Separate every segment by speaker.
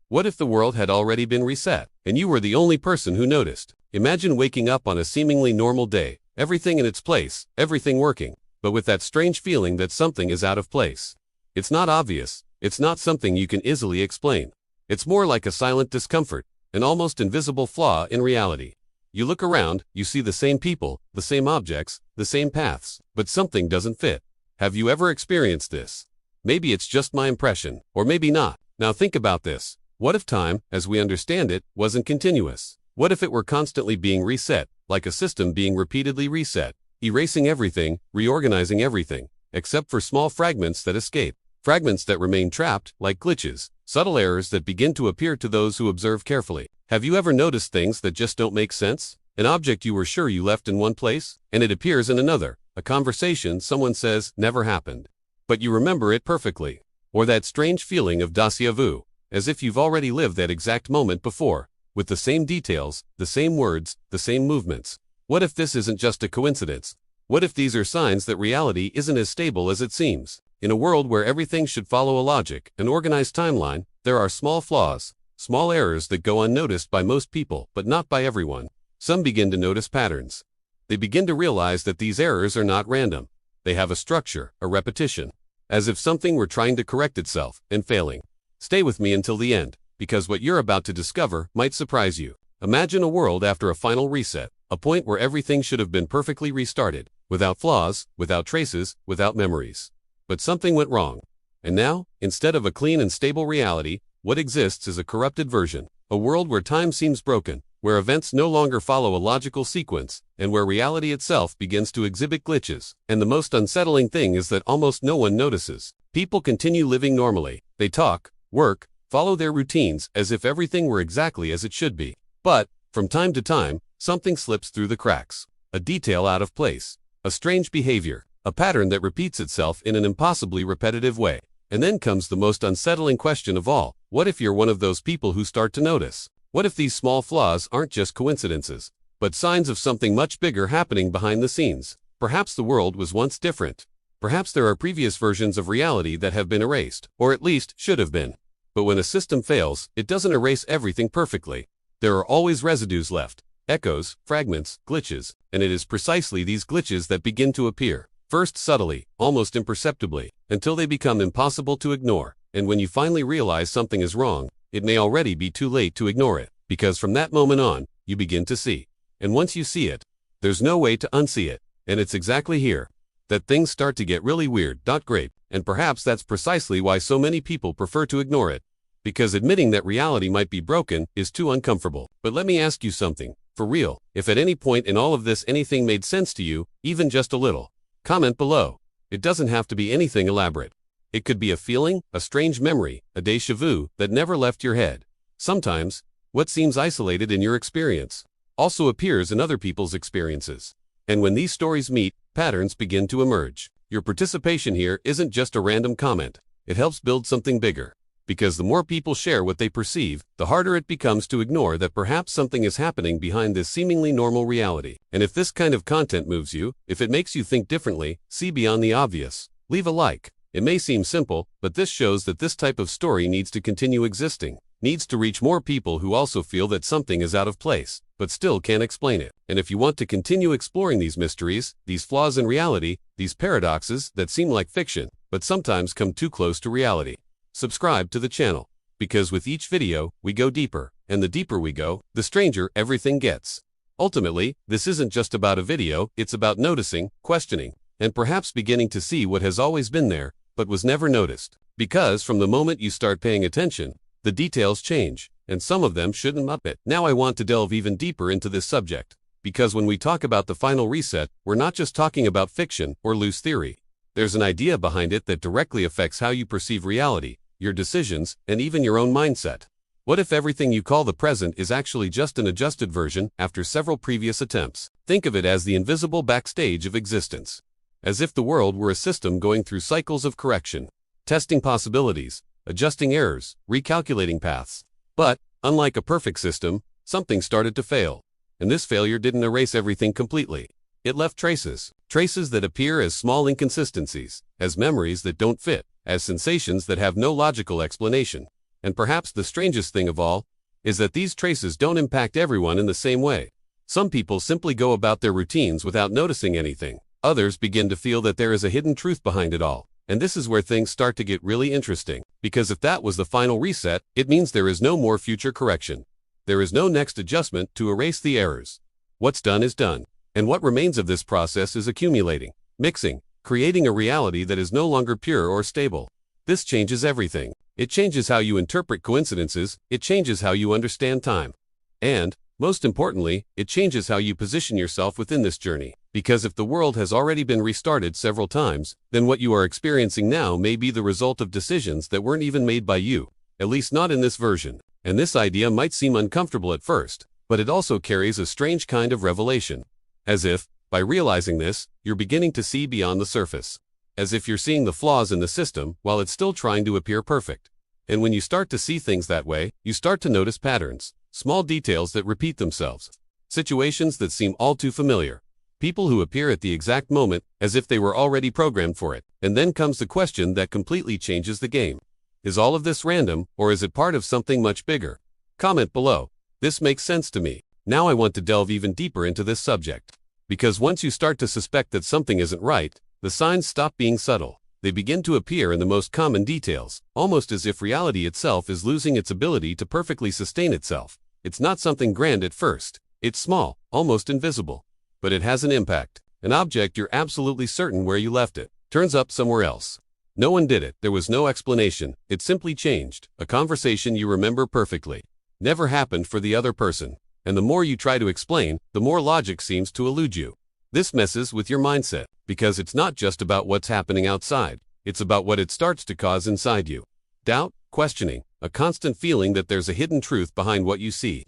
Speaker 1: What if the world had already been reset, and you were the only person who noticed? Imagine waking up on a seemingly normal day, everything in its place, everything working, but with that strange feeling that something is out of place. It's not obvious, it's not something you can easily explain. It's more like a silent discomfort, an almost invisible flaw in reality. You look around, you see the same people, the same objects, the same paths, but something doesn't fit. Have you ever experienced this? Maybe it's just my impression, or maybe not. Now think about this. What if time, as we understand it, wasn't continuous? What if it were constantly being reset, like a system being repeatedly reset, erasing everything, reorganizing everything, except for small fragments that escape, fragments that remain trapped, like glitches, subtle errors that begin to appear to those who observe carefully? Have you ever noticed things that just don't make sense? An object you were sure you left in one place, and it appears in another. A conversation someone says never happened, but you remember it perfectly. Or that strange feeling of déjà vu, as if you've already lived that exact moment before, with the same details, the same words, the same movements. What if this isn't just a coincidence? What if these are signs that reality isn't as stable as it seems? In a world where everything should follow a logic, an organized timeline, there are small flaws, small errors that go unnoticed by most people, but not by everyone. Some begin to notice patterns. They begin to realize that these errors are not random. They have a structure, a repetition, as if something were trying to correct itself and failing. Stay with me until the end, because what you're about to discover might surprise you. Imagine a world after a final reset, a point where everything should have been perfectly restarted, without flaws, without traces, without memories. But something went wrong. And now, instead of a clean and stable reality, what exists is a corrupted version, a world where time seems broken, where events no longer follow a logical sequence, and where reality itself begins to exhibit glitches. And the most unsettling thing is that almost no one notices. People continue living normally. They talk, work, follow their routines as if everything were exactly as it should be. But, from time to time, something slips through the cracks. A detail out of place. A strange behavior. A pattern that repeats itself in an impossibly repetitive way. And then comes the most unsettling question of all. What if you're one of those people who start to notice? What if these small flaws aren't just coincidences, but signs of something much bigger happening behind the scenes? Perhaps the world was once different. Perhaps there are previous versions of reality that have been erased, or at least should have been. But when a system fails, it doesn't erase everything perfectly. There are always residues left, echoes, fragments, glitches, and it is precisely these glitches that begin to appear. First subtly, almost imperceptibly, until they become impossible to ignore. And when you finally realize something is wrong, it may already be too late to ignore it, because from that moment on, you begin to see. And once you see it, there's no way to unsee it. And it's exactly here that things start to get really weird. Great. And perhaps that's precisely why so many people prefer to ignore it. Because admitting that reality might be broken is too uncomfortable. But let me ask you something, for real, if at any point in all of this anything made sense to you, even just a little, comment below. It doesn't have to be anything elaborate. It could be a feeling, a strange memory, a déjà vu that never left your head. Sometimes, what seems isolated in your experience also appears in other people's experiences. And when these stories meet, patterns begin to emerge. Your participation here isn't just a random comment. It helps build something bigger. Because the more people share what they perceive, the harder it becomes to ignore that perhaps something is happening behind this seemingly normal reality. And if this kind of content moves you, if it makes you think differently, see beyond the obvious, leave a like. It may seem simple, but this shows that this type of story needs to continue existing, needs to reach more people who also feel that something is out of place, but still can't explain it. And if you want to continue exploring these mysteries, these flaws in reality, these paradoxes that seem like fiction, but sometimes come too close to reality, subscribe to the channel. Because with each video, we go deeper, and the deeper we go, the stranger everything gets. Ultimately, this isn't just about a video, it's about noticing, questioning, and perhaps beginning to see what has always been there, but was never noticed. Because from the moment you start paying attention, the details change, and some of them shouldn't up it. Now I want to delve even deeper into this subject, because when we talk about the final reset, we're not just talking about fiction or loose theory. There's an idea behind it that directly affects how you perceive reality, your decisions, and even your own mindset. What if everything you call the present is actually just an adjusted version after several previous attempts? Think of it as the invisible backstage of existence. As if the world were a system going through cycles of correction, testing possibilities, adjusting errors, recalculating paths. But, unlike a perfect system, something started to fail. And this failure didn't erase everything completely. It left traces. Traces that appear as small inconsistencies, as memories that don't fit, as sensations that have no logical explanation. And perhaps the strangest thing of all is that these traces don't impact everyone in the same way. Some people simply go about their routines without noticing anything. Others begin to feel that there is a hidden truth behind it all. And this is where things start to get really interesting, because if that was the final reset, it means there is no more future correction. There is no next adjustment to erase the errors. What's done is done. And what remains of this process is accumulating, mixing, creating a reality that is no longer pure or stable. This changes everything. It changes how you interpret coincidences, it changes how you understand time. And, most importantly, it changes how you position yourself within this journey. Because if the world has already been restarted several times, then what you are experiencing now may be the result of decisions that weren't even made by you, at least not in this version. And this idea might seem uncomfortable at first, but it also carries a strange kind of revelation. As if, by realizing this, you're beginning to see beyond the surface. As if you're seeing the flaws in the system while it's still trying to appear perfect. And when you start to see things that way, you start to notice patterns, small details that repeat themselves, situations that seem all too familiar, people who appear at the exact moment as if they were already programmed for it. And then comes the question that completely changes the game. Is all of this random, or is it part of something much bigger? Comment below. This makes sense to me. Now I want to delve even deeper into this subject. Because once you start to suspect that something isn't right, the signs stop being subtle. They begin to appear in the most common details, almost as if reality itself is losing its ability to perfectly sustain itself. It's not something grand at first. It's small, almost invisible. But it has an impact. An object you're absolutely certain where you left it turns up somewhere else. No one did it. There was no explanation. It simply changed. A conversation you remember perfectly. Never happened for the other person. And the more you try to explain, the more logic seems to elude you. This messes with your mindset, because it's not just about what's happening outside. It's about what it starts to cause inside you. Doubt, questioning, a constant feeling that there's a hidden truth behind what you see.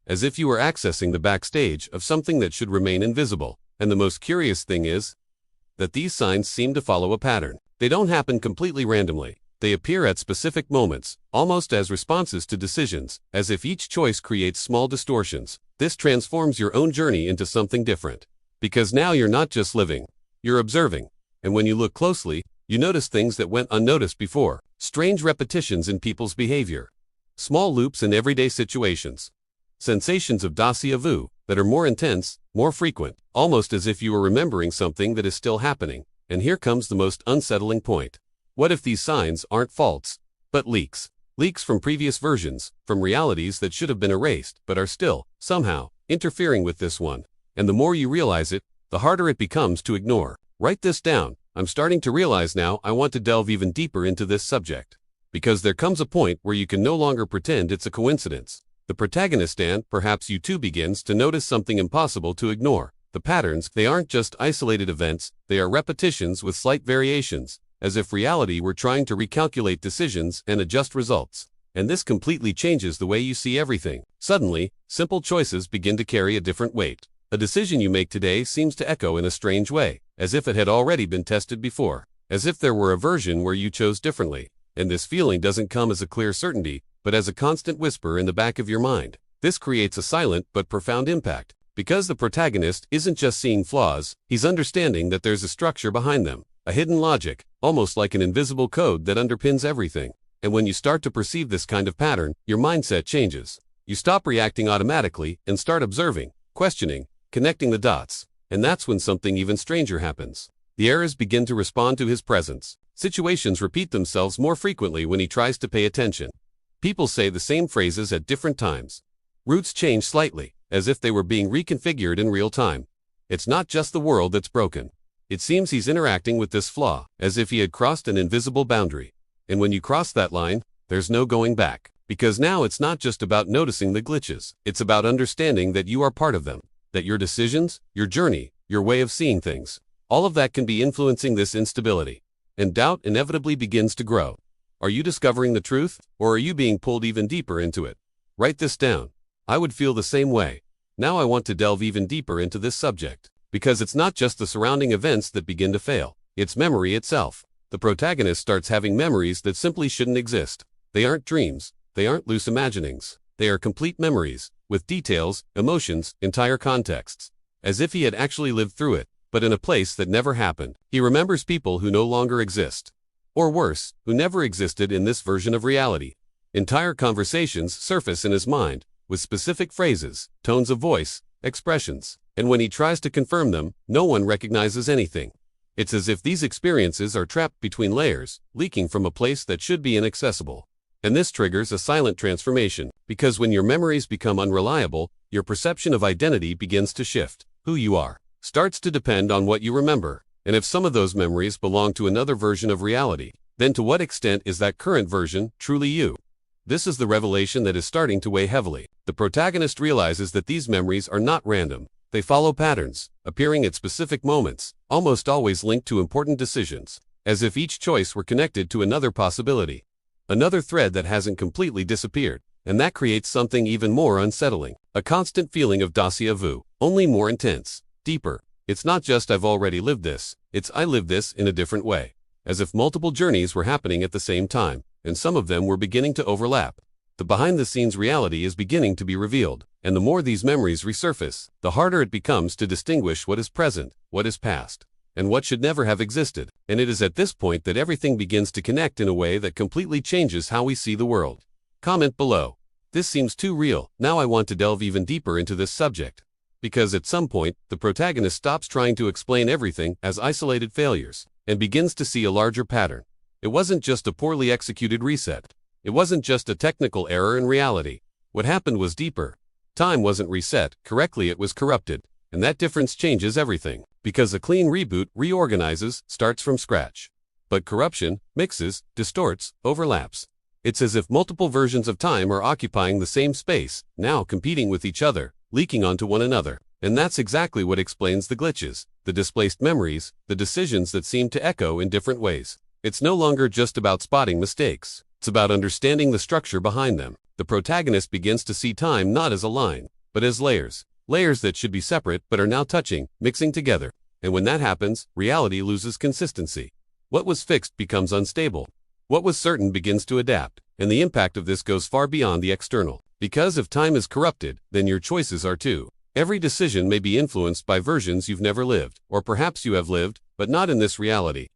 Speaker 1: As if you were accessing the backstage of something that should remain invisible. And the most curious thing is that these signs seem to follow a pattern. They don't happen completely randomly. They appear at specific moments, almost as responses to decisions, as if each choice creates small distortions. This transforms your own journey into something different. Because now you're not just living, you're observing. And when you look closely, you notice things that went unnoticed before. Strange repetitions in people's behavior. Small loops in everyday situations. Sensations of déjà vu that are more intense, more frequent, almost as if you were remembering something that is still happening. And here comes the most unsettling point. What if these signs aren't faults, but leaks? Leaks from previous versions, from realities that should have been erased, but are still, somehow, interfering with this one. And the more you realize it, the harder it becomes to ignore. Write this down. I'm starting to realize now I want to delve even deeper into this subject. Because there comes a point where you can no longer pretend it's a coincidence. The protagonist and, perhaps you too, begins to notice something impossible to ignore. The patterns, they aren't just isolated events, they are repetitions with slight variations, as if reality were trying to recalculate decisions and adjust results. And this completely changes the way you see everything. Suddenly, simple choices begin to carry a different weight. A decision you make today seems to echo in a strange way, as if it had already been tested before, as if there were a version where you chose differently. And this feeling doesn't come as a clear certainty, but as a constant whisper in the back of your mind. This creates a silent but profound impact, because the protagonist isn't just seeing flaws, he's understanding that there's a structure behind them, a hidden logic, almost like an invisible code that underpins everything. And when you start to perceive this kind of pattern, your mindset changes. You stop reacting automatically and start observing, questioning, connecting the dots. And that's when something even stranger happens. The errors begin to respond to his presence. Situations repeat themselves more frequently when he tries to pay attention. People say the same phrases at different times. Routes change slightly, as if they were being reconfigured in real time. It's not just the world that's broken. It seems he's interacting with this flaw, as if he had crossed an invisible boundary. And when you cross that line, there's no going back. Because now it's not just about noticing the glitches. It's about understanding that you are part of them. That your decisions, your journey, your way of seeing things, all of that can be influencing this instability. And doubt inevitably begins to grow. Are you discovering the truth, or are you being pulled even deeper into it? Write this down. I would feel the same way. Now I want to delve even deeper into this subject. Because it's not just the surrounding events that begin to fail. It's memory itself. The protagonist starts having memories that simply shouldn't exist. They aren't dreams. They aren't loose imaginings. They are complete memories, with details, emotions, entire contexts. As if he had actually lived through it, but in a place that never happened. He remembers people who no longer exist. Or worse, who never existed in this version of reality. Entire conversations surface in his mind, with specific phrases, tones of voice, expressions, and when he tries to confirm them, no one recognizes anything. It's as if these experiences are trapped between layers, leaking from a place that should be inaccessible. And this triggers a silent transformation, because when your memories become unreliable, your perception of identity begins to shift. Who you are starts to depend on what you remember, and if some of those memories belong to another version of reality, then to what extent is that current version truly you? This is the revelation that is starting to weigh heavily. The protagonist realizes that these memories are not random. They follow patterns, appearing at specific moments, almost always linked to important decisions, as if each choice were connected to another possibility. Another thread that hasn't completely disappeared, and that creates something even more unsettling. A constant feeling of déjà vu, only more intense, deeper. It's not just I've already lived this, it's I lived this in a different way. As if multiple journeys were happening at the same time, and some of them were beginning to overlap. The behind-the-scenes reality is beginning to be revealed, and the more these memories resurface, the harder it becomes to distinguish what is present, what is past, and what should never have existed. And it is at this point that everything begins to connect in a way that completely changes how we see the world. Comment below. This seems too real. Now I want to delve even deeper into this subject. Because at some point, the protagonist stops trying to explain everything as isolated failures, and begins to see a larger pattern. It wasn't just a poorly executed reset. It wasn't just a technical error in reality. What happened was deeper. Time wasn't reset correctly, it was corrupted. And that difference changes everything. Because a clean reboot reorganizes, starts from scratch. But corruption mixes, distorts, overlaps. It's as if multiple versions of time are occupying the same space, now competing with each other, leaking onto one another. And that's exactly what explains the glitches, the displaced memories, the decisions that seem to echo in different ways. It's no longer just about spotting mistakes. It's about understanding the structure behind them. The protagonist begins to see time not as a line, but as layers. Layers that should be separate but are now touching, mixing together. And when that happens, reality loses consistency. What was fixed becomes unstable. What was certain begins to adapt, and the impact of this goes far beyond the external. Because if time is corrupted, then your choices are too. Every decision may be influenced by versions you've never lived, or perhaps you have lived, but not in this reality.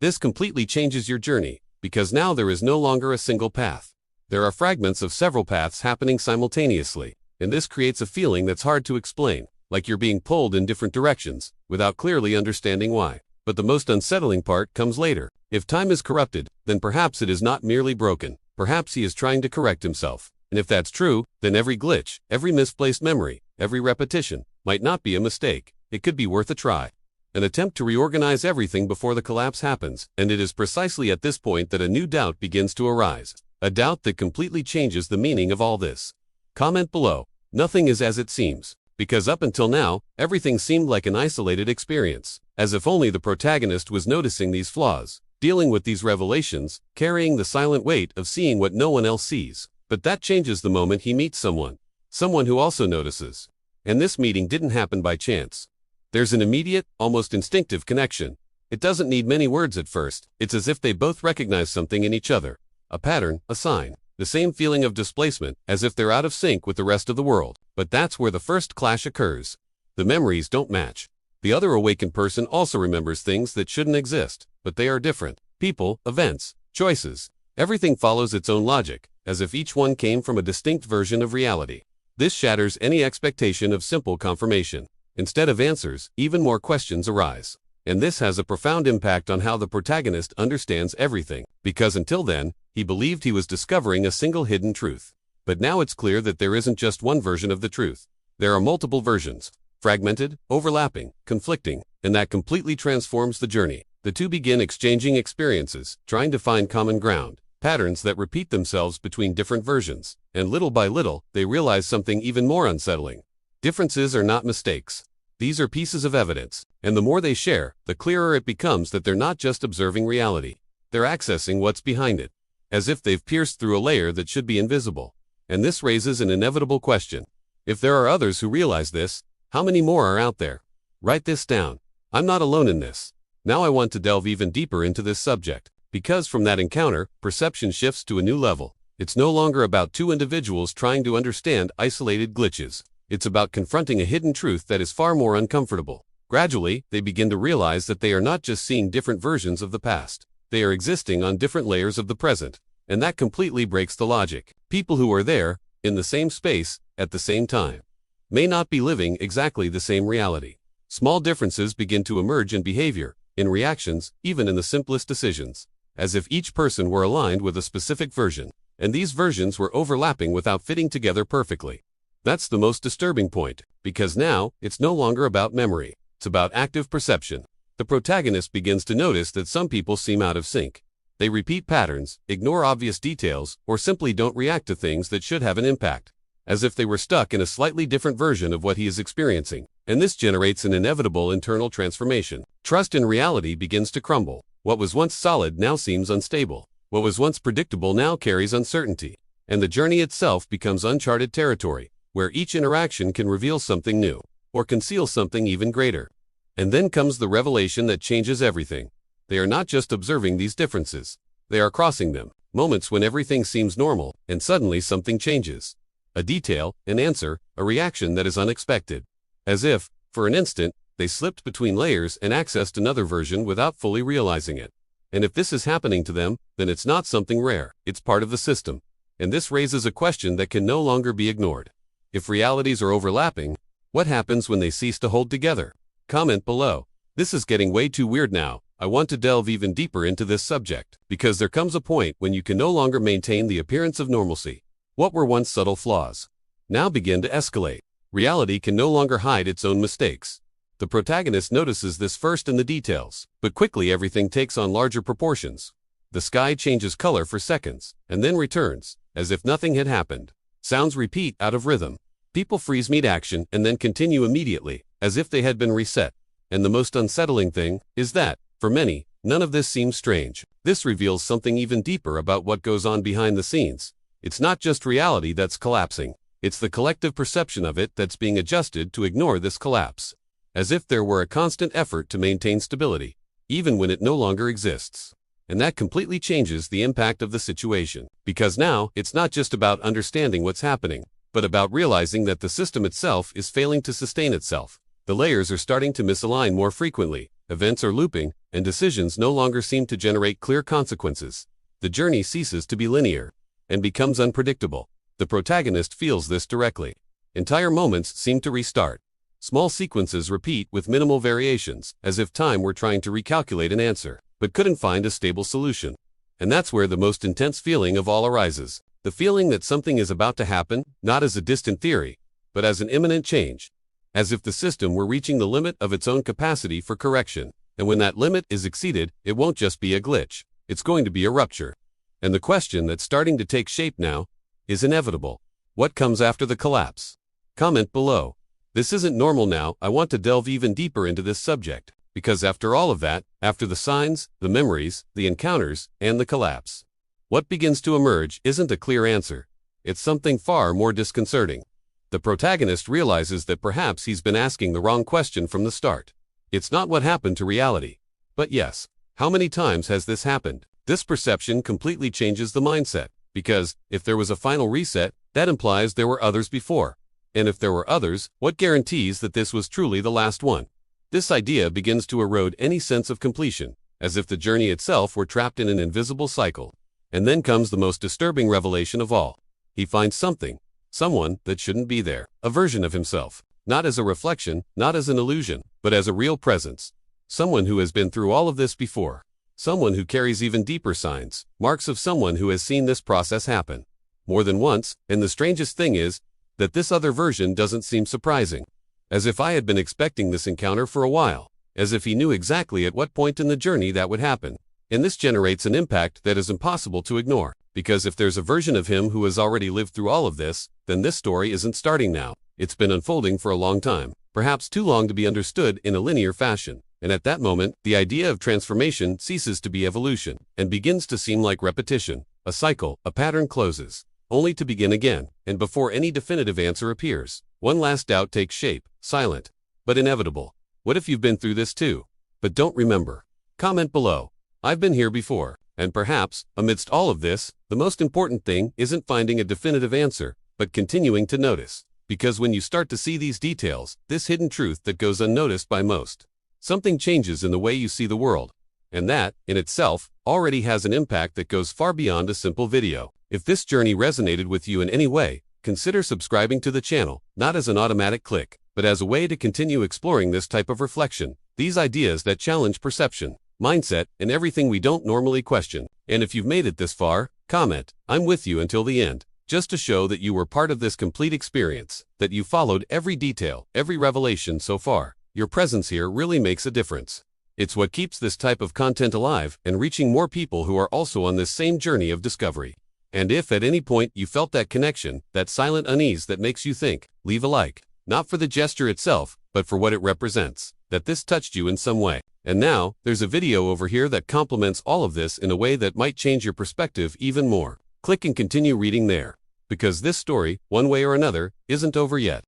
Speaker 1: This completely changes your journey, because now there is no longer a single path. There are fragments of several paths happening simultaneously, and this creates a feeling that's hard to explain, like you're being pulled in different directions, without clearly understanding why. But the most unsettling part comes later. If time is corrupted, then perhaps it is not merely broken. Perhaps he is trying to correct himself. And if that's true, then every glitch, every misplaced memory, every repetition, might not be a mistake. It could be worth a try. An attempt to reorganize everything before the collapse happens, and it is precisely at this point that a new doubt begins to arise. A doubt that completely changes the meaning of all this. Comment below. Nothing is as it seems. Because up until now, everything seemed like an isolated experience, as if only the protagonist was noticing these flaws, dealing with these revelations, carrying the silent weight of seeing what no one else sees. But that changes the moment he meets someone who also notices. And this meeting didn't happen by chance. There's an immediate, almost instinctive connection. It doesn't need many words at first. It's as if they both recognize something in each other. A pattern, a sign, the same feeling of displacement, as if they're out of sync with the rest of the world. But that's where the first clash occurs. The memories don't match. The other awakened person also remembers things that shouldn't exist, but they are different. People, events, choices. Everything follows its own logic, as if each one came from a distinct version of reality. This shatters any expectation of simple confirmation. Instead of answers, even more questions arise. And this has a profound impact on how the protagonist understands everything, because until then, he believed he was discovering a single hidden truth. But now it's clear that there isn't just one version of the truth. There are multiple versions, fragmented, overlapping, conflicting, and that completely transforms the journey. The two begin exchanging experiences, trying to find common ground, patterns that repeat themselves between different versions, and little by little, they realize something even more unsettling. Differences are not mistakes. These are pieces of evidence, and the more they share, the clearer it becomes that they're not just observing reality. They're accessing what's behind it, as if they've pierced through a layer that should be invisible. And this raises an inevitable question. If there are others who realize this, how many more are out there? Write this down. I'm not alone in this. Now I want to delve even deeper into this subject, because from that encounter, perception shifts to a new level. It's no longer about two individuals trying to understand isolated glitches. It's about confronting a hidden truth that is far more uncomfortable. Gradually, they begin to realize that they are not just seeing different versions of the past. They are existing on different layers of the present. and that completely breaks the logic. People who are there, in the same space, at the same time, may not be living exactly the same reality. Small differences begin to emerge in behavior, in reactions, even in the simplest decisions, as if each person were aligned with a specific version, and these versions were overlapping without fitting together perfectly. That's the most disturbing point, because now, it's no longer about memory, it's about active perception. The protagonist begins to notice that some people seem out of sync. They repeat patterns, ignore obvious details, or simply don't react to things that should have an impact, as if they were stuck in a slightly different version of what he is experiencing, and this generates an inevitable internal transformation. Trust in reality begins to crumble. What was once solid now seems unstable. What was once predictable now carries uncertainty, and the journey itself becomes uncharted territory, where each interaction can reveal something new, or conceal something even greater. And then comes the revelation that changes everything. They are not just observing these differences, they are crossing them, moments when everything seems normal, and suddenly something changes. A detail, an answer, a reaction that is unexpected. As if, for an instant, they slipped between layers and accessed another version without fully realizing it. And if this is happening to them, then it's not something rare, it's part of the system. And this raises a question that can no longer be ignored. If realities are overlapping, what happens when they cease to hold together? Comment below. This is getting way too weird now. I want to delve even deeper into this subject, because there comes a point when you can no longer maintain the appearance of normalcy. What were once subtle flaws now begin to escalate. Reality can no longer hide its own mistakes. The protagonist notices this first in the details, but quickly everything takes on larger proportions. The sky changes color for seconds, and then returns, as if nothing had happened. Sounds repeat out of rhythm. People freeze mid-action and then continue immediately, as if they had been reset. And the most unsettling thing is that, for many, none of this seems strange. This reveals something even deeper about what goes on behind the scenes. It's not just reality that's collapsing, it's the collective perception of it that's being adjusted to ignore this collapse. As if there were a constant effort to maintain stability, even when it no longer exists. And that completely changes the impact of the situation. Because now, it's not just about understanding what's happening, but about realizing that the system itself is failing to sustain itself. The layers are starting to misalign more frequently, events are looping, and decisions no longer seem to generate clear consequences. The journey ceases to be linear and becomes unpredictable. The protagonist feels this directly. Entire moments seem to restart. Small sequences repeat with minimal variations, as if time were trying to recalculate an answer, but couldn't find a stable solution. And that's where the most intense feeling of all arises. The feeling that something is about to happen, not as a distant theory, but as an imminent change. As if the system were reaching the limit of its own capacity for correction. And when that limit is exceeded, it won't just be a glitch. It's going to be a rupture. And the question that's starting to take shape now is inevitable. What comes after the collapse? Comment below. This isn't normal now. I want to delve even deeper into this subject, because after all of that, after the signs, the memories, the encounters, and the collapse, what begins to emerge isn't a clear answer. It's something far more disconcerting. The protagonist realizes that perhaps he's been asking the wrong question from the start. It's not what happened to reality. But yes, how many times has this happened? This perception completely changes the mindset, because if there was a final reset, that implies there were others before. And if there were others, what guarantees that this was truly the last one? This idea begins to erode any sense of completion, as if the journey itself were trapped in an invisible cycle. And then comes the most disturbing revelation of all. He finds something, someone that shouldn't be there, a version of himself, not as a reflection, not as an illusion, but as a real presence. Someone who has been through all of this before. Someone who carries even deeper signs, marks of someone who has seen this process happen more than once, and the strangest thing is that this other version doesn't seem surprising. As if I had been expecting this encounter for a while, as if he knew exactly at what point in the journey that would happen. And this generates an impact that is impossible to ignore, because if there's a version of him who has already lived through all of this, then this story isn't starting now. It's been unfolding for a long time, perhaps too long to be understood in a linear fashion. And at that moment, the idea of transformation ceases to be evolution, and begins to seem like repetition. A cycle, a pattern closes, only to begin again, and before any definitive answer appears, one last doubt takes shape, silent, but inevitable. What if you've been through this too, but don't remember? Comment below. I've been here before, and perhaps, amidst all of this, the most important thing isn't finding a definitive answer, but continuing to notice. Because when you start to see these details, this hidden truth that goes unnoticed by most, something changes in the way you see the world. And that, in itself, already has an impact that goes far beyond a simple video. If this journey resonated with you in any way, consider subscribing to the channel, not as an automatic click, but as a way to continue exploring this type of reflection, these ideas that challenge perception, mindset, and everything we don't normally question. And if you've made it this far, comment, "I'm with you until the end," just to show that you were part of this complete experience, that you followed every detail, every revelation so far. Your presence here really makes a difference. It's what keeps this type of content alive and reaching more people who are also on this same journey of discovery. And if at any point you felt that connection, that silent unease that makes you think, leave a like. Not for the gesture itself, but for what it represents, that this touched you in some way. And now, there's a video over here that complements all of this in a way that might change your perspective even more. Click and continue reading there. Because this story, one way or another, isn't over yet.